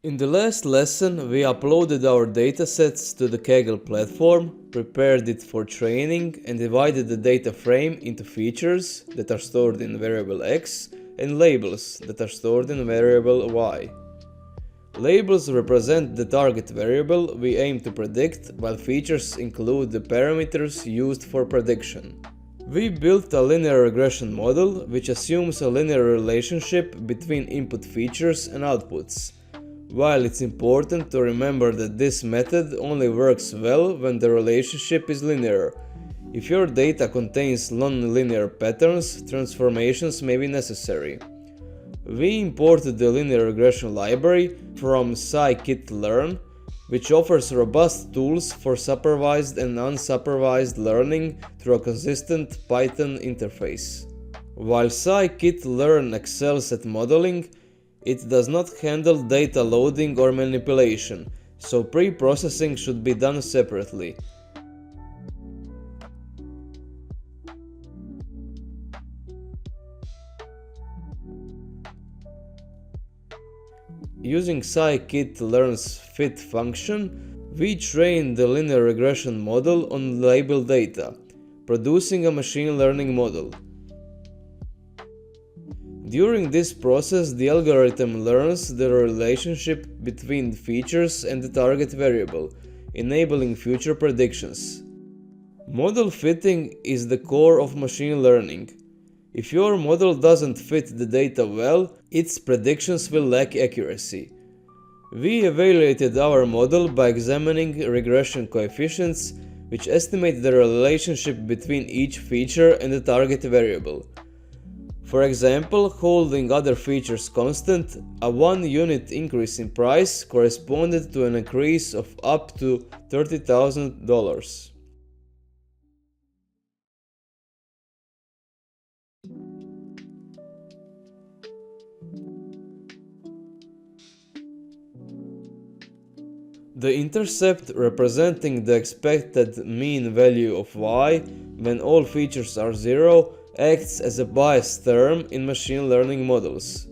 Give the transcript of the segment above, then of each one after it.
In the last lesson, we uploaded our datasets to the Kaggle platform, prepared it for training, and divided the data frame into features that are stored in variable x and labels that are stored in variable y. Labels represent the target variable we aim to predict, while features include the parameters used for prediction. We built a linear regression model which assumes a linear relationship between input features and outputs. While it's important to remember that this method only works well when the relationship is linear. If your data contains non-linear patterns, transformations may be necessary. We imported the linear regression library from scikit-learn, which offers robust tools for supervised and unsupervised learning through a consistent Python interface. While scikit-learn excels at modeling, it does not handle data loading or manipulation, so pre-processing should be done separately. Using scikit-learn's fit function, we trained the linear regression model on labeled data, producing a machine learning model. During this process, the algorithm learns the relationship between features and the target variable, enabling future predictions. Model fitting is the core of machine learning. If your model doesn't fit the data well, its predictions will lack accuracy. We evaluated our model by examining regression coefficients, which estimate the relationship between each feature and the target variable. For example, holding other features constant, a 1 unit increase in price corresponded to an increase of up to $30,000. The intercept, representing the expected mean value of y when all features are 0, acts as a bias term in machine learning models.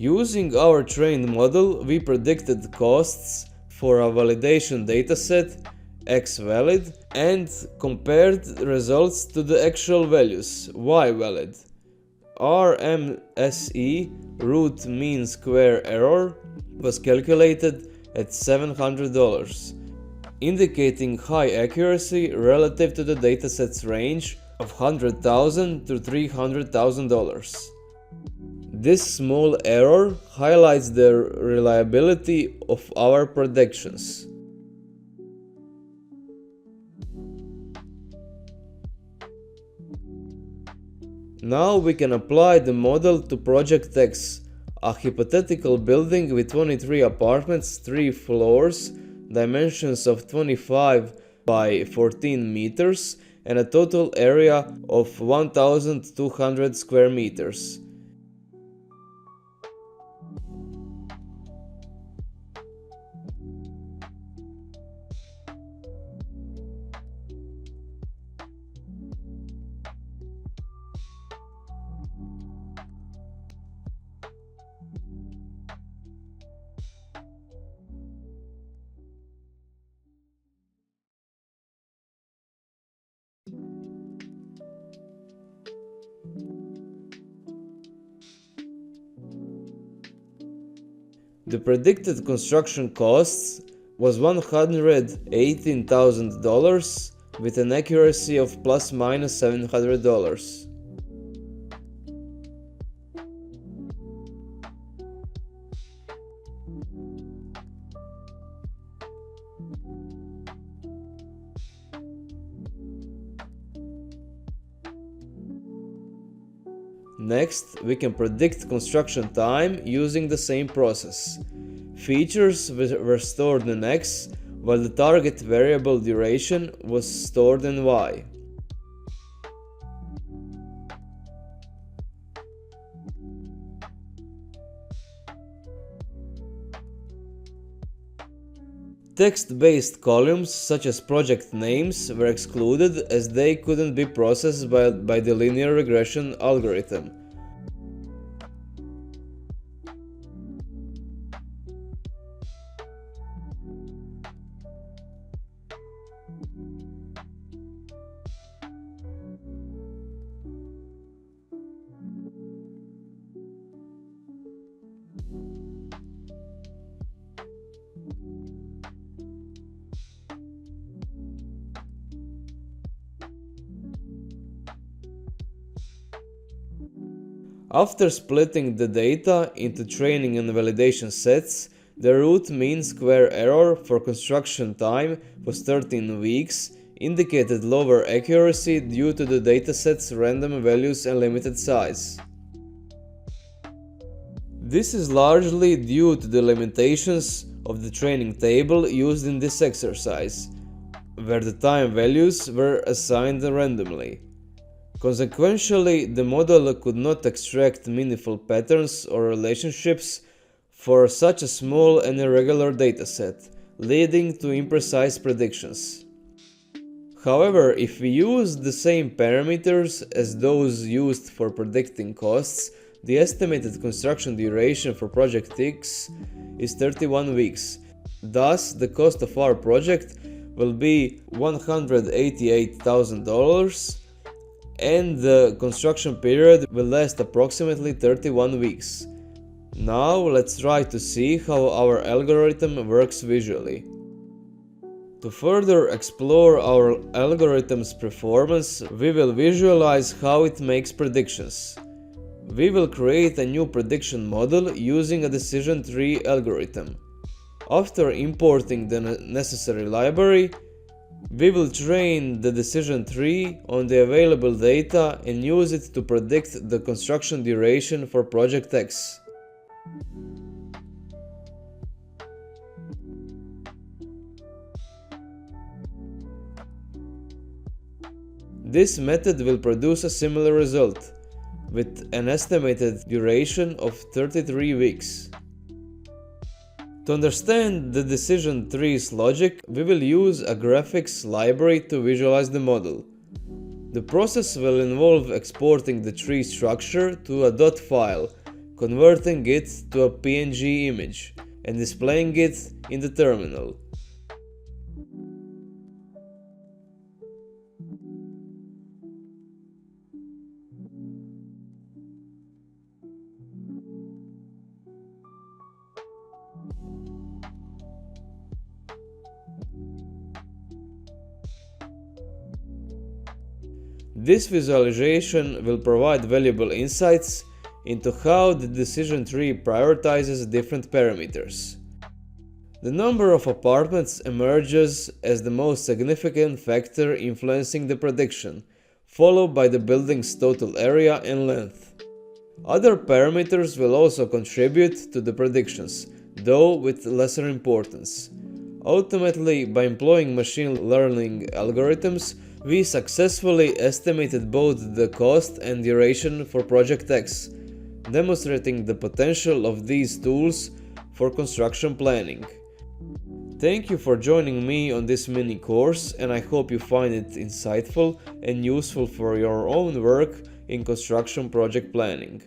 Using our trained model, we predicted costs for a validation dataset, x-valid, and compared results to the actual values, y-valid. RMSE, root mean square error, was calculated at $700, indicating high accuracy relative to the dataset's range of $100,000 to $300,000. This small error highlights the reliability of our predictions. Now we can apply the model to Project X, a hypothetical building with 23 apartments, 3 floors, dimensions of 25 by 14 meters, and a total area of 1,200 square meters. The predicted construction costs was $118,000 with an accuracy of plus minus $700. Next, we can predict construction time using the same process. Features were stored in X, while the target variable duration was stored in y. Text-based columns such as project names were excluded as they couldn't be processed by the linear regression algorithm. After splitting the data into training and validation sets, the root mean square error for construction time was 13 weeks, indicated lower accuracy due to the dataset's random values and limited size. This is largely due to the limitations of the training table used in this exercise, where the time values were assigned randomly. Consequently, the model could not extract meaningful patterns or relationships for such a small and irregular dataset, leading to imprecise predictions. However, if we use the same parameters as those used for predicting costs, the estimated construction duration for Project X is 31 weeks. Thus, the cost of our project will be $188,000, and the construction period will last approximately 31 weeks. Now let's try to see how our algorithm works visually. To further explore our algorithm's performance, we will visualize how it makes predictions. We will create a new prediction model using a decision tree algorithm. After importing the necessary library, we will train the decision tree on the available data and use it to predict the construction duration for Project X. This method will produce a similar result, with an estimated duration of 33 weeks. To understand the decision tree's logic, we will use a graphics library to visualize the model. The process will involve exporting the tree structure to a .dot file, converting it to a PNG image, and displaying it in the terminal. This visualization will provide valuable insights into how the decision tree prioritizes different parameters. The number of apartments emerges as the most significant factor influencing the prediction, followed by the building's total area and length. Other parameters will also contribute to the predictions, though with lesser importance. Ultimately, by employing machine learning algorithms, we successfully estimated both the cost and duration for Project X, demonstrating the potential of these tools for construction planning. Thank you for joining me on this mini course, and I hope you find it insightful and useful for your own work in construction project planning.